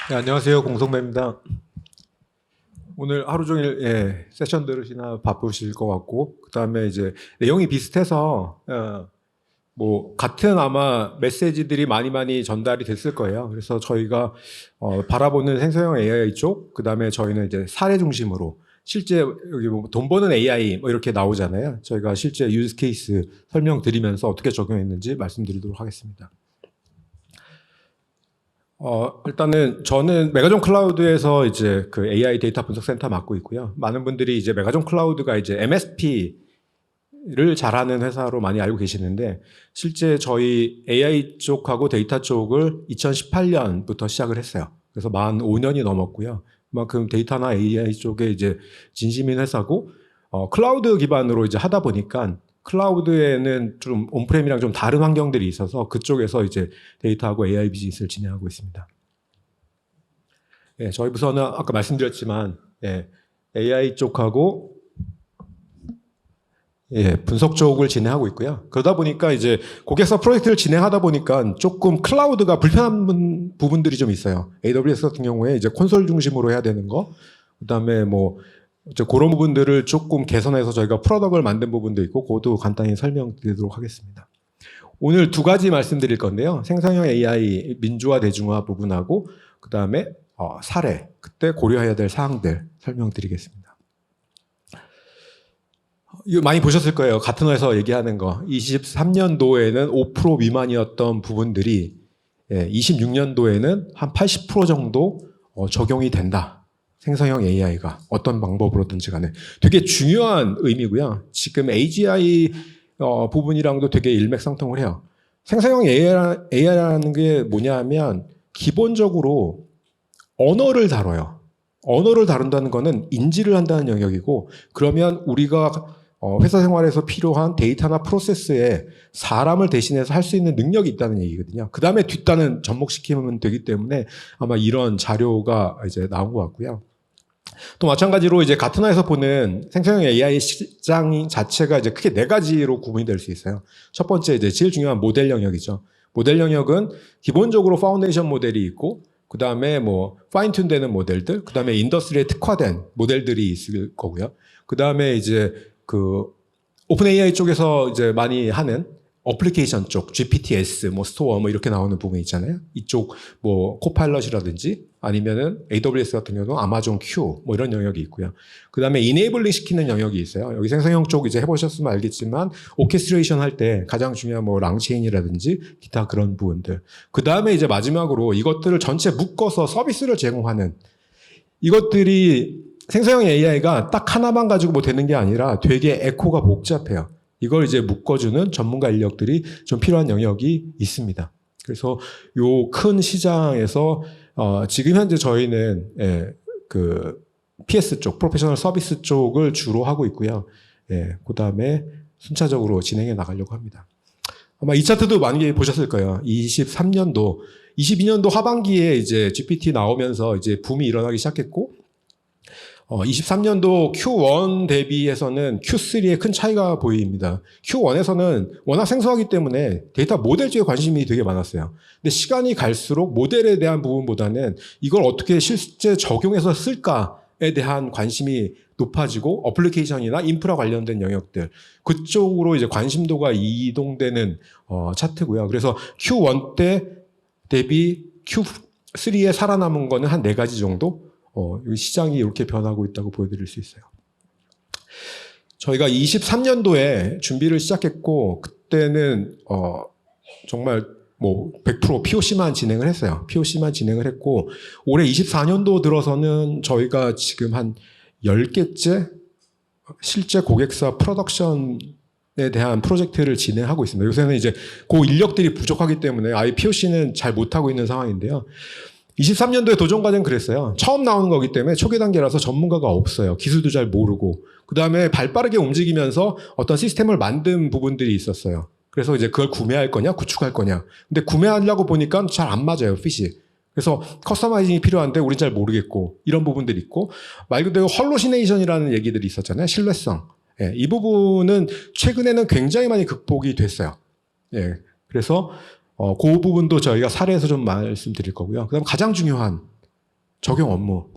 네, 안녕하세요. 공성배입니다. 오늘 하루 종일 세션 들으시나 바쁘실 것 같고, 그 다음에 이제 내용이 비슷해서 뭐 같은 아마 메시지들이 많이 전달이 됐을 거예요. 그래서 저희가 바라보는 생성형 AI 쪽, 그 다음에 저희는 이제 사례 중심으로 실제 여기 뭐 돈 버는 AI 뭐 이렇게 나오잖아요. 저희가 실제 유즈 케이스 설명드리면서 어떻게 적용했는지 말씀드리도록 하겠습니다. 일단은 저는 메가존 클라우드에서 이제 그 AI 데이터 분석 센터 맡고 있고요. 많은 분들이 이제 메가존 클라우드가 이제 MSP를 잘하는 회사로 많이 알고 계시는데, 실제 저희 AI 쪽하고 데이터 쪽을 2018년부터 시작을 했어요. 그래서 만 5년이 넘었고요. 그만큼 데이터나 AI 쪽에 이제 진심인 회사고, 클라우드 기반으로 이제 하다 보니까 클라우드에는 좀 온프렘이랑 좀 다른 환경들이 있어서 그쪽에서 이제 데이터하고 AI 비즈니스를 진행하고 있습니다. 저희 부서는 아까 말씀드렸지만 AI 쪽하고 분석 쪽을 진행하고 있고요. 그러다 보니까 이제 고객사 프로젝트를 진행하다 보니까 조금 클라우드가 불편한 부분들이 좀 있어요. AWS 같은 경우에 이제 콘솔 중심으로 해야 되는 거, 그다음에 뭐 이제 그런 부분들을 조금 개선해서 저희가 프로덕트를 만든 부분도 있고, 그것도 간단히 설명드리도록 하겠습니다. 오늘 두 가지 말씀드릴 건데요. 생성형 AI 민주화 대중화 부분하고, 그 다음에 사례, 그때 고려해야 될 사항들 설명드리겠습니다. 이거 많이 보셨을 거예요. 같은 회사 얘기하는 거. 23년도에는 5% 미만이었던 부분들이 26년도에는 한 80% 정도 적용이 된다. 생성형 AI가 어떤 방법으로든지 간에 되게 중요한 의미고요. 지금 AGI 부분이랑도 되게 일맥상통을 해요. 생성형 AI라는 게 뭐냐면 기본적으로 언어를 다뤄요. 언어를 다룬다는 거는 인지를 한다는 영역이고, 그러면 우리가 회사 생활에서 필요한 데이터나 프로세스에 사람을 대신해서 할 수 있는 능력이 있다는 얘기거든요. 그 다음에 뒷단은 접목시키면 되기 때문에 아마 이런 자료가 이제 나온 것 같고요. 또 마찬가지로 이제 가트나에서 보는 생성형 AI 시장 자체가 이제 크게 네 가지로 구분이 될 수 있어요. 첫 번째 이제 제일 중요한 모델 영역이죠. 모델 영역은 기본적으로 파운데이션 모델이 있고, 그 다음에 뭐 파인튠 되는 모델들, 그 다음에 인더스트리에 특화된 모델들이 있을 거고요. 그 다음에 이제 그 오픈 AI 쪽에서 이제 많이 하는 어플리케이션 쪽, GPTS, 뭐 스토어 뭐 이렇게 나오는 부분이 있잖아요. 이쪽 뭐 코파일럿이라든지 아니면은 AWS 같은 경우는 아마존 Q 뭐 이런 영역이 있고요. 그 다음에 이네이블링 시키는 영역이 있어요. 여기 생성형 쪽 이제 해보셨으면 알겠지만 오케스트레이션 할 때 가장 중요한 뭐 랑체인이라든지 기타 그런 부분들. 그 다음에 이제 마지막으로 이것들을 전체 묶어서 서비스를 제공하는, 이것들이 생성형 AI가 딱 하나만 가지고 뭐 되는 게 아니라 되게 에코가 복잡해요. 이걸 이제 묶어주는 전문가 인력들이 좀 필요한 영역이 있습니다. 그래서 요 큰 시장에서 지금 현재 저희는 그 PS 쪽, 프로페셔널 서비스 쪽을 주로 하고 있고요. 그 다음에 순차적으로 진행해 나가려고 합니다. 아마 이 차트도 많이 보셨을 거예요. 23년도, 22년도 하반기에 이제 GPT 나오면서 이제 붐이 일어나기 시작했고, 23년도 Q1 대비해서는 Q3에 큰 차이가 보입니다. Q1에서는 워낙 생소하기 때문에 데이터 모델 쪽에 관심이 되게 많았어요. 근데 시간이 갈수록 모델에 대한 부분보다는 이걸 어떻게 실제 적용해서 쓸까에 대한 관심이 높아지고, 어플리케이션이나 인프라 관련된 영역들, 그쪽으로 이제 관심도가 이동되는 차트고요. 그래서 Q1 때 대비 Q3에 살아남은 거는 한 4가지 정도? 시장이 이렇게 변하고 있다고 보여드릴 수 있어요. 저희가 23년도에 준비를 시작했고, 그때는 정말 뭐 100% POC만 진행을 했어요. POC만 진행을 했고, 올해 24년도 들어서는 저희가 지금 한 10개째 실제 고객사 프로덕션에 대한 프로젝트를 진행하고 있습니다. 요새는 이제 그 인력들이 부족하기 때문에 아예 POC는 잘 못하고 있는 상황인데요. 23년도에 도전 과정 그랬어요. 처음 나오는 거기 때문에 초기 단계라서 전문가가 없어요. 기술도 잘 모르고. 그 다음에 발빠르게 움직이면서 어떤 시스템을 만든 부분들이 있었어요. 그래서 이제 그걸 구매할 거냐, 구축할 거냐. 근데 구매하려고 보니까 잘 안 맞아요, 핏이. 그래서 커스터마이징이 필요한데 우린 잘 모르겠고, 이런 부분들이 있고, 말 그대로 헐로시네이션이라는 얘기들이 있었잖아요. 신뢰성. 이 부분은 최근에는 굉장히 많이 극복이 됐어요. 그래서 그 부분도 저희가 사례에서 좀 말씀드릴 거고요. 그다음 가장 중요한 적용 업무.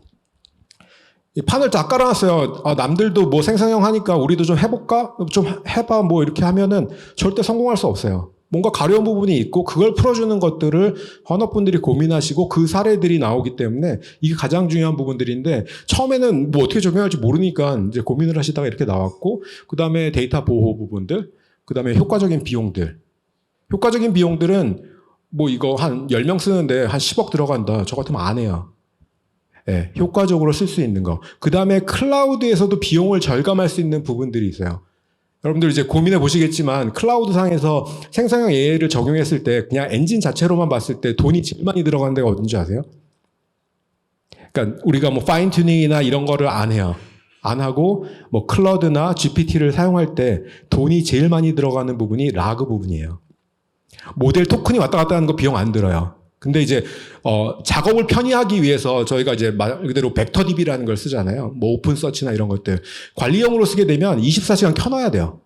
이 판을 다 깔아놨어요. 아, 남들도 뭐 생성형 하니까 우리도 좀 해볼까? 좀 해봐. 뭐 이렇게 하면은 절대 성공할 수 없어요. 뭔가 가려운 부분이 있고 그걸 풀어주는 것들을 헌업분들이 고민하시고 그 사례들이 나오기 때문에 이게 가장 중요한 부분들인데 처음에는 뭐 어떻게 적용할지 모르니까 이제 고민을 하시다가 이렇게 나왔고 그 다음에 데이터 보호 부분들 그 다음에 효과적인 비용들. 효과적인 비용들은 뭐 이거 한 10명 쓰는데 한 10억 들어간다. 저 같으면 안 해요. 예, 효과적으로 쓸 수 있는 거. 그 다음에 클라우드에서도 비용을 절감할 수 있는 부분들이 있어요. 여러분들 이제 고민해 보시겠지만 클라우드 상에서 생성형 AI를 적용했을 때 그냥 엔진 자체로만 봤을 때 돈이 제일 많이 들어가는 데가 어딘지 아세요? 그러니까 우리가 뭐 파인 튜닝이나 이런 거를 안 해요. 안 하고 뭐 클라우드나 GPT를 사용할 때 돈이 제일 많이 들어가는 부분이 라그 부분이에요. 모델 토큰이 왔다 갔다 하는 거 비용 안 들어요. 근데 이제 작업을 편의하기 위해서 저희가 이제 말 그대로 벡터DB라는 걸 쓰잖아요. 뭐 오픈 서치나 이런 것들 관리용으로 쓰게 되면 24시간 켜놔야 돼요.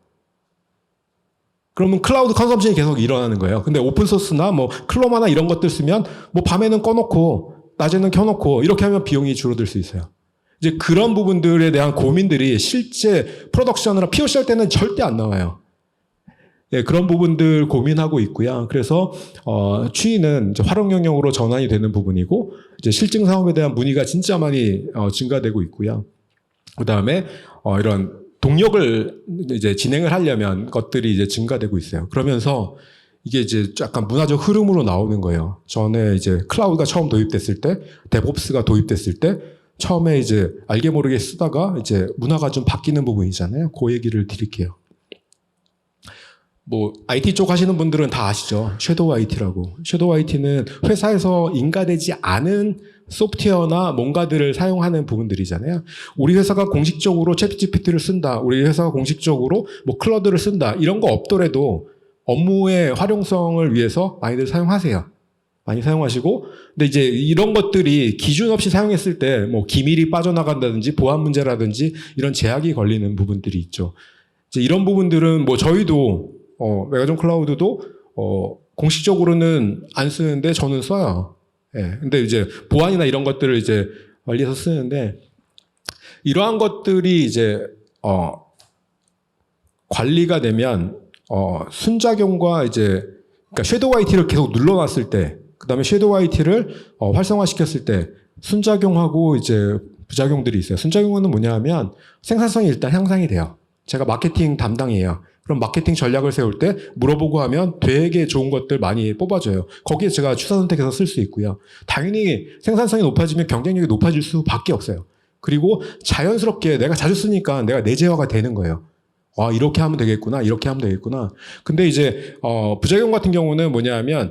그러면 클라우드 컨섬션이 계속 일어나는 거예요. 근데 오픈 소스나 뭐 클로마나 이런 것들 쓰면 뭐 밤에는 꺼놓고 낮에는 켜놓고 이렇게 하면 비용이 줄어들 수 있어요. 이제 그런 부분들에 대한 고민들이 실제 프로덕션이나 POC 할 때는 절대 안 나와요. 예, 그런 부분들 고민하고 있고요. 그래서 추이는 이제 활용 영역으로 전환이 되는 부분이고 이제 실증 사업에 대한 문의가 진짜 많이 증가되고 있고요. 그 다음에 이런 동력을 이제 진행을 하려면 것들이 이제 증가되고 있어요. 그러면서 이게 이제 약간 문화적 흐름으로 나오는 거예요. 전에 이제 클라우드가 처음 도입됐을 때, 데브옵스가 도입됐을 때 처음에 이제 알게 모르게 쓰다가 이제 문화가 좀 바뀌는 부분이잖아요. 그 얘기를 드릴게요. 뭐 IT 쪽 하시는 분들은 다 아시죠. 섀도우 IT라고. 섀도우 IT는 회사에서 인가되지 않은 소프트웨어나 뭔가들을 사용하는 부분들이잖아요. 우리 회사가 공식적으로 챗GPT를 쓴다. 우리 회사가 공식적으로 뭐 클라우드를 쓴다. 이런 거 없더라도 업무의 활용성을 위해서 많이들 사용하세요. 많이 사용하시고 근데 이제 이런 것들이 기준 없이 사용했을 때 뭐 기밀이 빠져나간다든지 보안 문제라든지 이런 제약이 걸리는 부분들이 있죠. 이제 이런 부분들은 뭐 저희도 메가존 클라우드도 공식적으로는 안 쓰는데 저는 써요. 예. 근데 이제 보안이나 이런 것들을 이제 관리해서 쓰는데 이러한 것들이 이제 관리가 되면 순작용과 이제 그러니까 섀도우 IT를 계속 눌러놨을 때 그다음에 섀도우 IT를 활성화시켰을 때 순작용하고 이제 부작용들이 있어요. 순작용은 뭐냐 하면 생산성이 일단 향상이 돼요. 제가 마케팅 담당이에요. 그럼 마케팅 전략을 세울 때 물어보고 하면 되게 좋은 것들 많이 뽑아줘요. 거기에 제가 추사 선택해서 쓸 수 있고요. 당연히 생산성이 높아지면 경쟁력이 높아질 수밖에 없어요. 그리고 자연스럽게 내가 자주 쓰니까 내가 내재화가 되는 거예요. 아, 이렇게 하면 되겠구나. 이렇게 하면 되겠구나. 근데 이제 부작용 같은 경우는 뭐냐면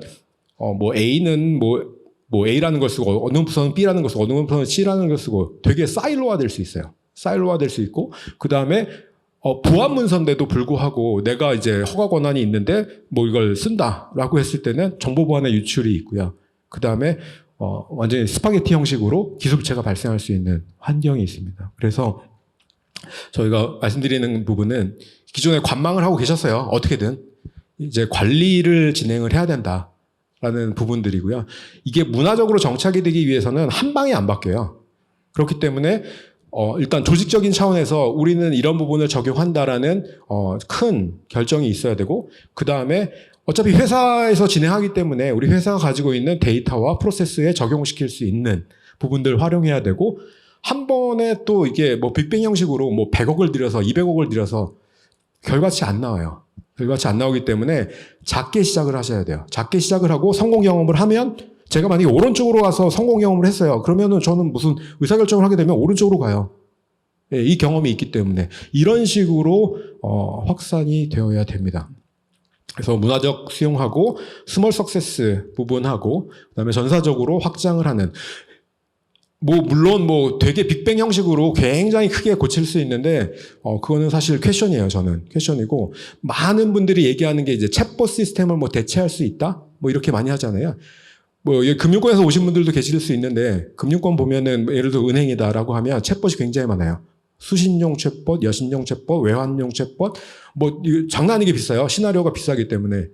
뭐 A는 뭐 A라는 걸 쓰고 어느 부서는 B라는 걸 쓰고 어느 부서는 C라는 걸 쓰고 되게 사일로화 될 수 있어요. 사일로화 될 수 있고 그다음에 보안 문서인데도 불구하고 내가 이제 허가 권한이 있는데 뭐 이걸 쓴다라고 했을 때는 정보 보안의 유출이 있고요. 그 다음에 완전히 스파게티 형식으로 기술체가 발생할 수 있는 환경이 있습니다. 그래서 저희가 말씀드리는 부분은 기존에 관망을 하고 계셨어요. 어떻게든 이제 관리를 진행을 해야 된다라는 부분들이고요. 이게 문화적으로 정착이 되기 위해서는 한 방에 안 바뀌어요. 그렇기 때문에 일단 조직적인 차원에서 우리는 이런 부분을 적용한다라는 큰 결정이 있어야 되고 그 다음에 어차피 회사에서 진행하기 때문에 우리 회사가 가지고 있는 데이터와 프로세스에 적용시킬 수 있는 부분들을 활용해야 되고 한 번에 또 이게 뭐 빅뱅 형식으로 뭐 100억을 들여서 200억을 들여서 결과치 안 나와요. 결과치 안 나오기 때문에 작게 시작을 하셔야 돼요. 작게 시작을 하고 성공 경험을 하면 제가 만약에 오른쪽으로 가서 성공 경험을 했어요. 그러면은 저는 무슨 의사결정을 하게 되면 오른쪽으로 가요. 예, 이 경험이 있기 때문에 이런 식으로 확산이 되어야 됩니다. 그래서 문화적 수용하고 스몰 석세스 부분하고 그다음에 전사적으로 확장을 하는 뭐 물론 뭐 되게 빅뱅 형식으로 굉장히 크게 고칠 수 있는데 그거는 사실 퀘션이에요. 저는 퀘션이고 많은 분들이 얘기하는 게 이제 챗봇 시스템을 뭐 대체할 수 있다 뭐 이렇게 많이 하잖아요. 뭐 금융권에서 오신 분들도 계실 수 있는데 금융권 보면은 예를 들어 은행이다라고 하면 챗봇이 굉장히 많아요. 수신용 챗봇, 여신용 챗봇, 외환용 챗봇 뭐 장난 아니게 비싸요. 시나리오가 비싸기 때문에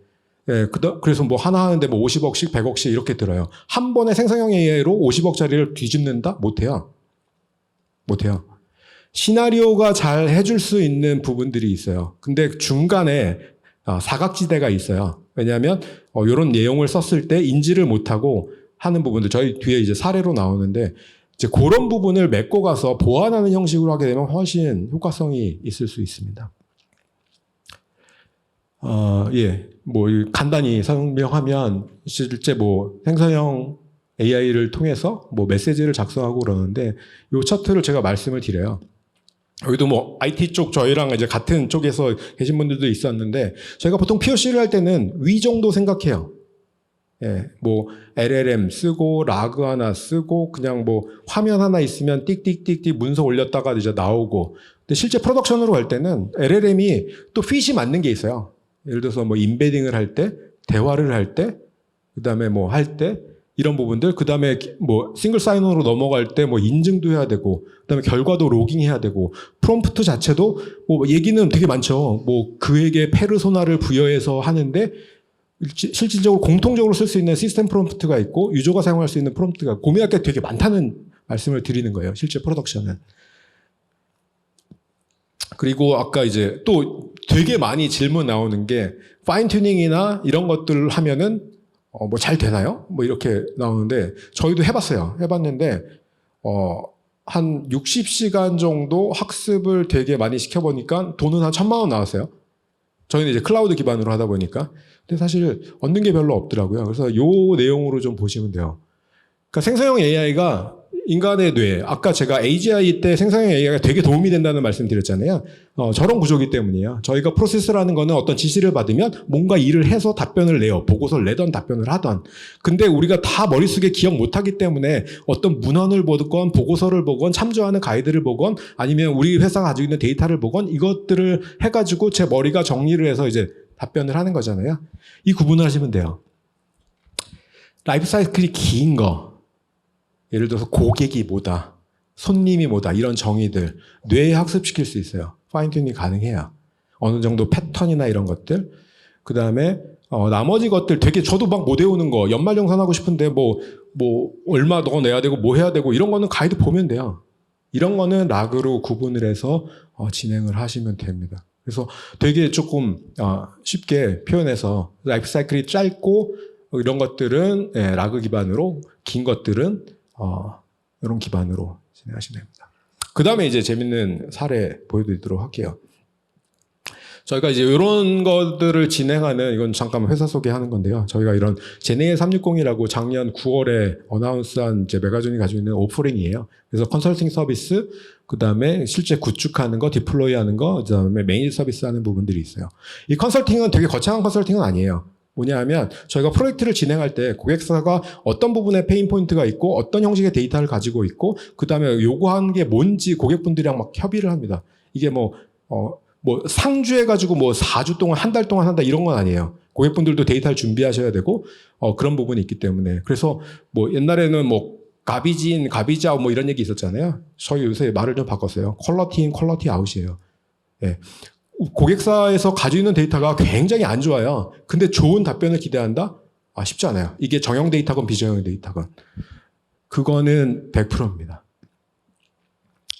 예, 그래서 뭐 하나 하는데 뭐 50억씩, 100억씩 이렇게 들어요. 한 번에 생성형 AI로 50억짜리를 뒤집는다? 못해요. 못해요. 시나리오가 잘 해줄 수 있는 부분들이 있어요. 근데 중간에 사각지대가 있어요. 왜냐하면 이런 내용을 썼을 때 인지를 못하고 하는 부분들, 저희 뒤에 이제 사례로 나오는데 이제 그런 부분을 메꿔 가서 보완하는 형식으로 하게 되면 훨씬 효과성이 있을 수 있습니다. 예, 뭐 간단히 설명하면 실제 뭐 생성형 AI를 통해서 뭐 메시지를 작성하고 그러는데 이 차트를 제가 말씀을 드려요. 여기도 뭐 IT 쪽 저희랑 이제 같은 쪽에서 계신 분들도 있었는데 저희가 보통 POC를 할 때는 위 정도 생각해요. 예, 뭐 LLM 쓰고 라그 하나 쓰고 그냥 뭐 화면 하나 있으면 띡띡띡띡 문서 올렸다가 이제 나오고. 근데 실제 프로덕션으로 할 때는 LLM이 또 핏이 맞는 게 있어요. 예를 들어서 뭐 인베딩을 할 때, 대화를 할 때, 그다음에 뭐 할 때 이런 부분들, 그다음에 뭐 싱글 사인온으로 넘어갈 때 뭐 인증도 해야 되고, 그다음에 결과도 로깅해야 되고, 프롬프트 자체도 뭐 얘기는 되게 많죠. 뭐 그에게 페르소나를 부여해서 하는데 실질적으로 공통적으로 쓸 수 있는 시스템 프롬프트가 있고 유저가 사용할 수 있는 프롬프트가 고민할 게 되게 많다는 말씀을 드리는 거예요. 실제 프로덕션은. 그리고 아까 이제 또 되게 많이 질문 나오는 게 파인 튜닝이나 이런 것들을 하면은 뭐 잘 되나요? 뭐 이렇게 나오는데 저희도 해봤어요. 해봤는데 한 60시간 정도 학습을 되게 많이 시켜보니까 돈은 한 1,000만 원 나왔어요. 저희는 이제 클라우드 기반으로 하다 보니까. 근데 사실 얻는 게 별로 없더라고요. 그래서 요 내용으로 좀 보시면 돼요. 그러니까 생성형 AI가 인간의 뇌, 아까 제가 AGI 때 생성형 AI가 되게 도움이 된다는 말씀 드렸잖아요. 저런 구조기 때문이에요. 저희가 프로세스라는 거는 어떤 지시를 받으면 뭔가 일을 해서 답변을 내요. 보고서를 내던 답변을 하던. 근데 우리가 다 머릿속에 기억 못하기 때문에 어떤 문헌을 보건 보고서를 보건 참조하는 가이드를 보건 아니면 우리 회사가 가지고 있는 데이터를 보건 이것들을 해가지고 제 머리가 정리를 해서 이제 답변을 하는 거잖아요. 이 구분을 하시면 돼요. 라이프 사이클이 긴 거. 예를 들어서 고객이 뭐다, 손님이 뭐다 이런 정의들 뇌에 학습시킬 수 있어요. 파인 튜닝이 가능해요. 어느 정도 패턴이나 이런 것들. 그 다음에 나머지 것들 되게 저도 막 못 외우는 거 연말정산하고 싶은데 뭐 얼마 더 내야 되고 뭐 해야 되고 이런 거는 가이드 보면 돼요. 이런 거는 락으로 구분을 해서 진행을 하시면 됩니다. 그래서 되게 조금 쉽게 표현해서 라이프 사이클이 짧고 이런 것들은 락을 기반으로, 긴 것들은 이런 기반으로 진행하시면 됩니다. 그 다음에 이제 재밌는 사례 보여드리도록 할게요. 저희가 이제 이런 것들을 진행하는, 이건 잠깐 회사 소개하는 건데요. 저희가 이런 제네의 360이라고 작년 9월에 어나운스한 이제 메가존이 가지고 있는 오프링이에요. 그래서 컨설팅 서비스, 그 다음에 실제 구축하는 거, 디플로이 하는 거, 그 다음에 메인 서비스 하는 부분들이 있어요. 이 컨설팅은 되게 거창한 컨설팅은 아니에요. 뭐냐 하면 저희가 프로젝트를 진행할 때 고객사가 어떤 부분에 페인 포인트가 있고 어떤 형식의 데이터를 가지고 있고 그 다음에 요구하는 게 뭔지 고객분들이랑 막 협의를 합니다. 이게 뭐 상주해가지고 뭐 4주 동안 한 달 동안 한다 이런 건 아니에요. 고객분들도 데이터를 준비하셔야 되고 그런 부분이 있기 때문에. 그래서 뭐 옛날에는 뭐 가비지 인, 가비지 아웃 뭐 이런 얘기 있었잖아요. 저희 요새 말을 좀 바꿨어요. 퀄러티 인, 퀄러티 아웃이에요. 예. 고객사에서 가지고 있는 데이터가 굉장히 안 좋아요. 근데 좋은 답변을 기대한다? 쉽지 않아요. 이게 정형 데이터건 비정형 데이터건. 그거는 100%입니다.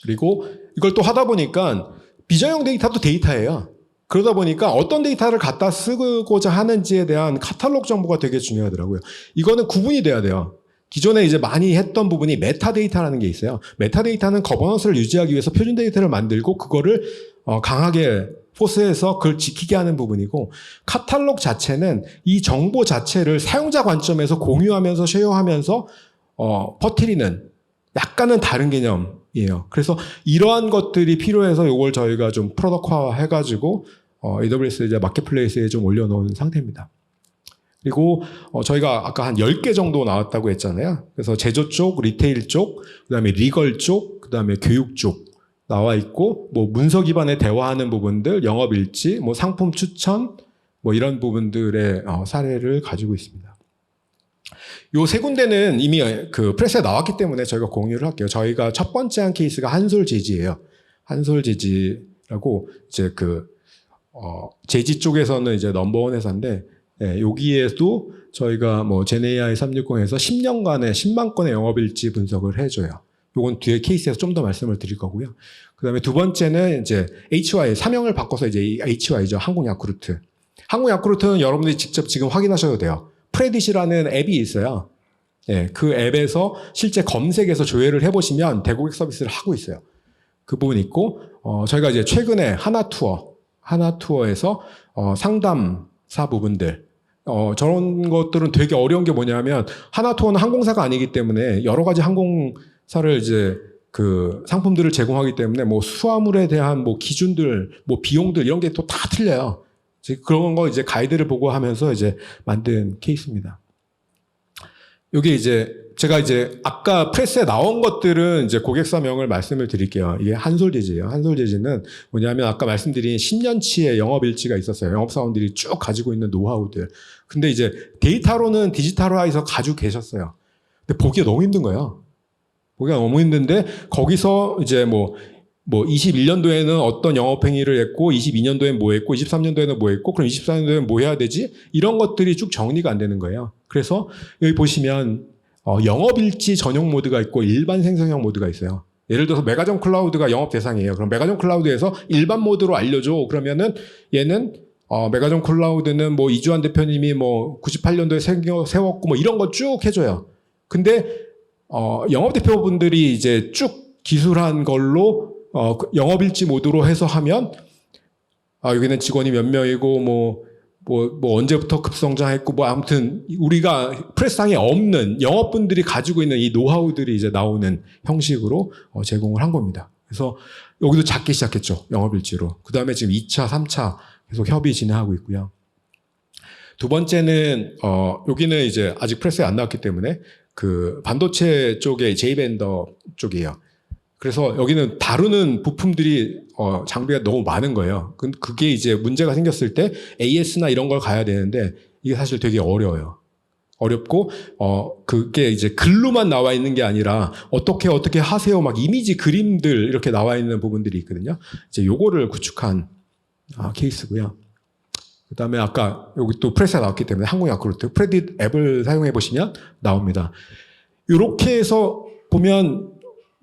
그리고 이걸 또 하다 보니까 비정형 데이터도 데이터예요. 그러다 보니까 어떤 데이터를 갖다 쓰고자 하는지에 대한 카탈로그 정보가 되게 중요하더라고요. 이거는 구분이 돼야 돼요. 기존에 이제 많이 했던 부분이 메타데이터라는 게 있어요. 메타데이터는 거버넌스를 유지하기 위해서 표준 데이터를 만들고 그거를 강하게 포스해서 그걸 지키게 하는 부분이고, 카탈로그 자체는 이 정보 자체를 사용자 관점에서 공유하면서 쉐어하면서 퍼뜨리는 약간은 다른 개념이에요. 그래서 이러한 것들이 필요해서 이걸 저희가 좀 프로덕트화 해가지고 AWS 이제 마켓플레이스에 좀 올려놓은 상태입니다. 그리고 저희가 아까 한 10개 정도 나왔다고 했잖아요. 그래서 제조 쪽, 리테일 쪽, 그다음에 리걸 쪽, 그다음에 교육 쪽 나와 있고, 뭐 문서 기반의 대화하는 부분들, 영업 일지, 뭐 상품 추천, 뭐 이런 부분들의 사례를 가지고 있습니다. 요 세 군데는 이미 그 프레스에 나왔기 때문에 저희가 공유를 할게요. 저희가 첫 번째 한 케이스가 한솔제지예요. 한솔제지라고 이제 그 제지 쪽에서는 이제 넘버원 회사인데 예, 여기에도 저희가 뭐 제네AI 360에서 10년간의 10만 건의 영업일지 분석을 해줘요. 요건 뒤에 케이스에서 좀 더 말씀을 드릴 거고요. 그 다음에 두 번째는 이제 HY, 사명을 바꿔서 이제 HY죠. 한국 야쿠르트. 한국 야쿠르트는 여러분들이 직접 지금 확인하셔도 돼요. 프레딧이라는 앱이 있어요. 예, 그 앱에서 실제 검색해서 조회를 해보시면 대고객 서비스를 하고 있어요. 그 부분이 있고, 저희가 이제 최근에 하나투어에서 상담사 부분들, 저런 것들은 되게 어려운 게 뭐냐면, 하나투어는 항공사가 아니기 때문에 여러 가지 항공사를 이제 그 상품들을 제공하기 때문에 뭐 수화물에 대한 뭐 기준들, 뭐 비용들 이런 게 또 다 틀려요. 그런 거 이제 가이드를 보고 하면서 이제 만든 케이스입니다. 요게 이제 제가 이제 아까 프레스에 나온 것들은 이제 고객사명을 말씀을 드릴게요. 이게 한솔재즈예요. 한솔재즈는 뭐냐면 아까 말씀드린 10년치의 영업일지가 있었어요. 영업사원들이 쭉 가지고 있는 노하우들. 근데 이제 데이터로는 디지털화해서 가지고 계셨어요. 근데 보기가 너무 힘든 거예요. 보기가 너무 힘든데 거기서 이제 뭐 21년도에는 어떤 영업행위를 했고 22년도에는 뭐 했고 23년도에는 뭐 했고 그럼 24년도에는 뭐 해야 되지? 이런 것들이 쭉 정리가 안 되는 거예요. 그래서 여기 보시면 영업일지 전용 모드가 있고 일반 생성형 모드가 있어요. 예를 들어서 메가점 클라우드가 영업 대상이에요. 그럼 메가점 클라우드에서 일반 모드로 알려줘. 그러면은 얘는 메가점 클라우드는 뭐 이주환 대표님이 뭐 98년도에 세웠고 뭐 이런 거 쭉 해줘요. 근데 영업 대표분들이 이제 쭉 기술한 걸로 영업일지 모드로 해서 하면 여기는 직원이 몇 명이고 뭐 언제부터 급성장했고 뭐 아무튼 우리가 프레스상에 없는 영업분들이 가지고 있는 이 노하우들이 이제 나오는 형식으로 제공을 한 겁니다. 그래서 여기도 작게 시작했죠. 영업일지로. 그 다음에 지금 2차, 3차 계속 협의 진행하고 있고요. 두 번째는 여기는 이제 아직 프레스에 안 나왔기 때문에 그 반도체 쪽의 J밴더 쪽이에요. 그래서 여기는 다루는 부품들이 장비가 너무 많은 거예요. 그게 이제 문제가 생겼을 때 AS나 이런 걸 가야 되는데 이게 사실 되게 어려워요. 어렵고 그게 이제 글로만 나와 있는 게 아니라 어떻게 하세요 막 이미지 그림들 이렇게 나와 있는 부분들이 있거든요. 이제 요거를 구축한 케이스고요. 그다음에 아까 여기 또 프레스가 나왔기 때문에 한국 야쿠르트 프레딧 앱을 사용해 보시면 나옵니다. 이렇게 해서 보면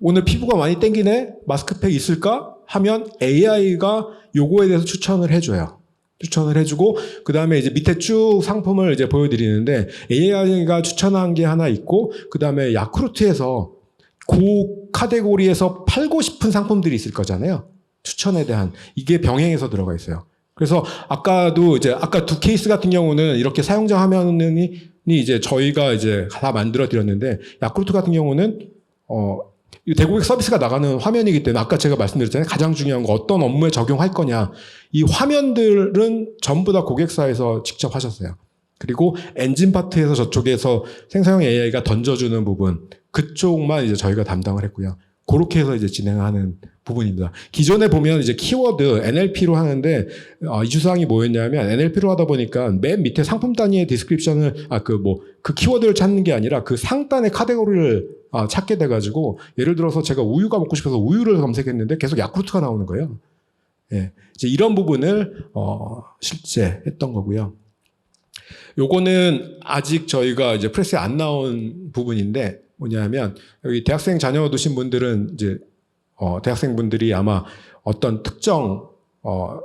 오늘 피부가 많이 땡기네? 마스크팩 있을까? 하면 AI가 요거에 대해서 추천을 해줘요. 추천을 해주고, 그 다음에 이제 밑에 쭉 상품을 이제 보여드리는데, AI가 추천한 게 하나 있고, 그 다음에 야쿠르트에서 그 카테고리에서 팔고 싶은 상품들이 있을 거잖아요. 추천에 대한. 이게 병행해서 들어가 있어요. 그래서 아까도 이제, 아까 두 케이스 같은 경우는 이렇게 사용자 화면이 이제 저희가 이제 다 만들어 드렸는데, 야쿠르트 같은 경우는, 대고객 서비스가 나가는 화면이기 때문에 아까 제가 말씀드렸잖아요. 가장 중요한 거 어떤 업무에 적용할 거냐. 이 화면들은 전부 다 고객사에서 직접 하셨어요. 그리고 엔진 파트에서 저쪽에서 생성형 AI가 던져주는 부분 그쪽만 이제 저희가 담당을 했고요. 그렇게 해서 이제 진행하는 부분입니다. 기존에 보면 이제 키워드 NLP로 하는데 이슈사항이 뭐였냐면 NLP로 하다 보니까 맨 밑에 상품 단위의 디스크립션을 그 키워드를 찾는 게 아니라 그 상단의 카테고리를 찾게 돼가지고 예를 들어서 제가 우유가 먹고 싶어서 우유를 검색했는데 계속 야쿠르트가 나오는 거예요. 예, 이제 이런 부분을 실제 했던 거고요. 요거는 아직 저희가 이제 프레스에 안 나온 부분인데 뭐냐면 여기 대학생 자녀 두신 분들은 이제 대학생분들이 아마 어떤 특정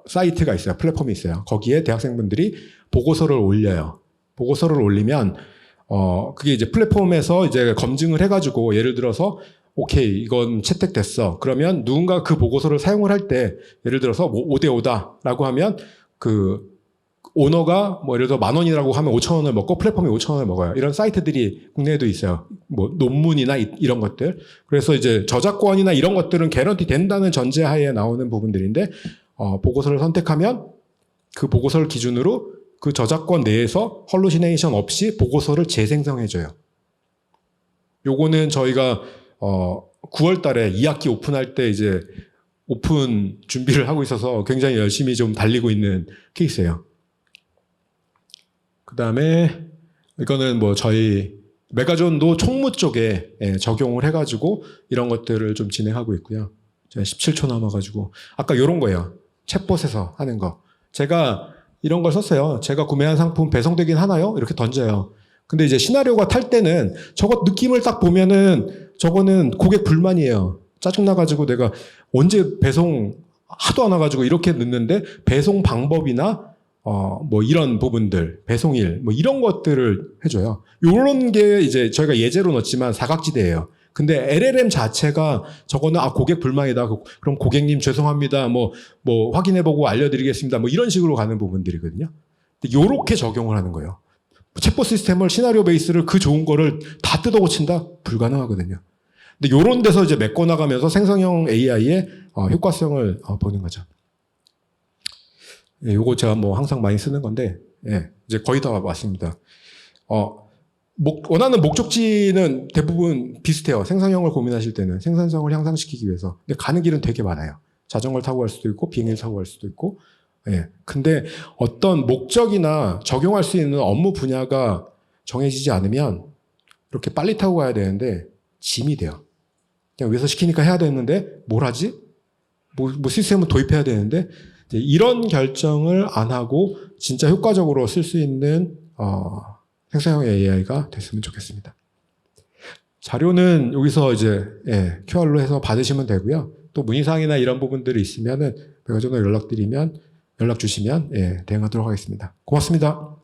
사이트가 있어요. 플랫폼이 있어요. 거기에 대학생분들이 보고서를 올려요. 보고서를 올리면 그게 이제 플랫폼에서 이제 검증을 해가지고 예를 들어서 오케이 이건 채택됐어. 그러면 누군가 그 보고서를 사용을 할 때 예를 들어서 5대5다라고 하면 그 오너가 뭐 예를 들어 10,000원이라고 하면 5,000원을 먹고 플랫폼이 5,000원을 먹어요. 이런 사이트들이 국내에도 있어요. 뭐 논문이나 이런 것들. 그래서 이제 저작권이나 이런 것들은 개런티 된다는 전제하에 나오는 부분들인데 보고서를 선택하면 그 보고서를 기준으로 그 저작권 내에서 헐루시네이션 없이 보고서를 재생성해줘요. 요거는 저희가 9월 달에 2학기 오픈할 때 이제 오픈 준비를 하고 있어서 굉장히 열심히 좀 달리고 있는 케이스예요. 그 다음에 이거는 뭐 저희 메가존도 총무 쪽에 적용을 해가지고 이런 것들을 좀 진행하고 있고요. 제가 17초 남아가지고 아까 이런 거예요. 챗봇에서 하는 거. 제가 이런 걸 썼어요. 제가 구매한 상품 배송되긴 하나요? 이렇게 던져요. 근데 이제 시나리오가 탈 때는 저거 느낌을 딱 보면은 저거는 고객 불만이에요. 짜증나가지고 내가 언제 배송 하도 안 와가지고 이렇게 넣는데 배송 방법이나 뭐 이런 부분들, 배송일, 뭐 이런 것들을 해줘요. 요런 게 이제 저희가 예제로 넣었지만 사각지대예요. 근데 LLM 자체가 저거는 고객 불만이다. 그럼 고객님 죄송합니다. 뭐 확인해보고 알려드리겠습니다. 뭐 이런 식으로 가는 부분들이거든요. 근데 요렇게 적용을 하는 거예요. 챗봇 시스템을 시나리오 베이스를 그 좋은 거를 다 뜯어 고친다? 불가능하거든요. 근데 요런 데서 이제 메꿔나가면서 생성형 AI의 효과성을 보는 거죠. 예, 요거 제가 뭐 항상 많이 쓰는 건데, 예, 이제 거의 다 왔습니다. 원하는 목적지는 대부분 비슷해요. 생성형을 고민하실 때는 생산성을 향상시키기 위해서. 근데 가는 길은 되게 많아요. 자전거를 타고 갈 수도 있고, 비행기를 타고 갈 수도 있고, 예. 근데 어떤 목적이나 적용할 수 있는 업무 분야가 정해지지 않으면 이렇게 빨리 타고 가야 되는데 짐이 돼요. 그냥 위에서 시키니까 해야 되는데 뭘 하지? 뭐 시스템을 도입해야 되는데 이런 결정을 안 하고 진짜 효과적으로 쓸 수 있는 생성형 AI가 됐으면 좋겠습니다. 자료는 여기서 이제 QR로 해서 받으시면 되고요. 또 문의사항이나 이런 부분들이 있으면은 제가 전화 연락 주시면 대응하도록 하겠습니다. 고맙습니다.